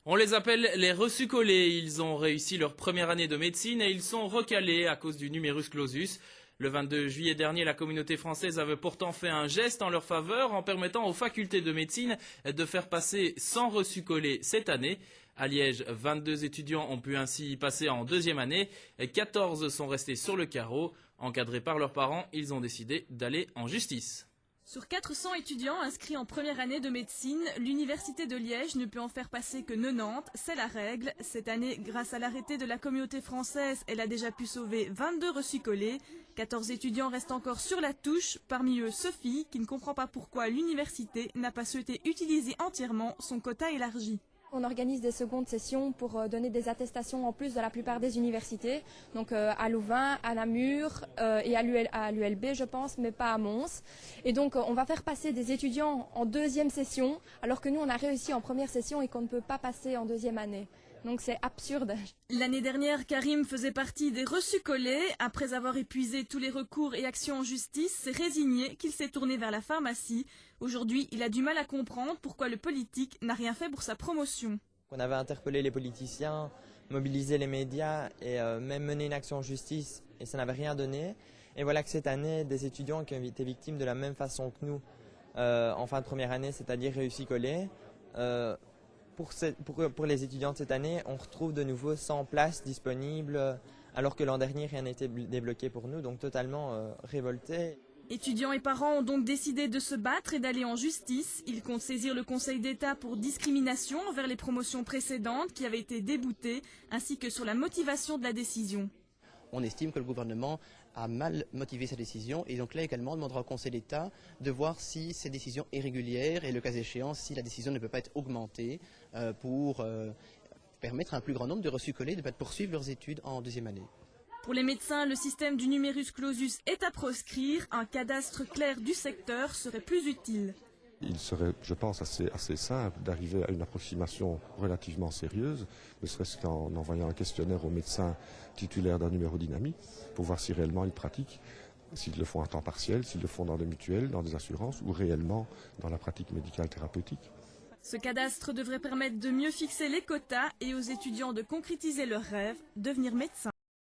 On les appelle les reçus-collés. Ils ont réussi leur première année de médecine et ils sont recalés à cause du numerus clausus. Le 22 juillet dernier, la communauté française avait pourtant fait un geste en leur faveur en permettant aux facultés de médecine de faire passer 100 reçus-collés cette année. À Liège, 22 étudiants ont pu ainsi passer en deuxième année. 14 sont restés sur le carreau. Encadrés par leurs parents, ils ont décidé d'aller en justice. Sur 400 étudiants inscrits en première année de médecine, l'université de Liège ne peut en faire passer que 90, c'est la règle. Cette année, grâce à l'arrêté de la communauté française, elle a déjà pu sauver 22 reçus-collés. 14 étudiants restent encore sur la touche, parmi eux Sophie, qui ne comprend pas pourquoi l'université n'a pas souhaité utiliser entièrement son quota élargi. On organise des secondes sessions pour donner des attestations en plus de la plupart des universités, donc à Louvain, à Namur et à l'ULB je pense, mais pas à Mons. Et donc on va faire passer des étudiants en deuxième session, alors que nous on a réussi en première session et qu'on ne peut pas passer en deuxième année. Donc c'est absurde. L'année dernière, Karim faisait partie des reçus-collés. Après avoir épuisé tous les recours et actions en justice, s'est résigné qu'il s'est tourné vers la pharmacie. Aujourd'hui, il a du mal à comprendre pourquoi le politique n'a rien fait pour sa promotion. On avait interpellé les politiciens, mobilisé les médias et même mené une action en justice et ça n'avait rien donné. Et voilà que cette année, des étudiants qui ont été victimes de la même façon que nous en fin de première année, c'est-à-dire réussis-collés, pour les étudiants de cette année, on retrouve de nouveau 100 places disponibles, alors que l'an dernier, rien n'était débloqué pour nous, donc totalement révoltés. Étudiants et parents ont donc décidé de se battre et d'aller en justice. Ils comptent saisir le Conseil d'État pour discrimination envers les promotions précédentes qui avaient été déboutées, ainsi que sur la motivation de la décision. On estime que le gouvernement a mal motivé sa décision et donc là également on demandera au Conseil d'État de voir si cette décision est régulière et le cas échéant si la décision ne peut pas être augmentée pour permettre à un plus grand nombre de reçus-collés de poursuivre leurs études en deuxième année. Pour les médecins, le système du numerus clausus est à proscrire. Un cadastre clair du secteur serait plus utile. Il serait, je pense, assez simple d'arriver à une approximation relativement sérieuse, ne serait-ce qu'en envoyant un questionnaire aux médecins titulaires d'un numéro dynamique pour voir si réellement ils pratiquent, s'ils le font à temps partiel, s'ils le font dans des mutuelles, dans des assurances ou réellement dans la pratique médicale thérapeutique. Ce cadastre devrait permettre de mieux fixer les quotas et aux étudiants de concrétiser leur rêve, devenir médecin.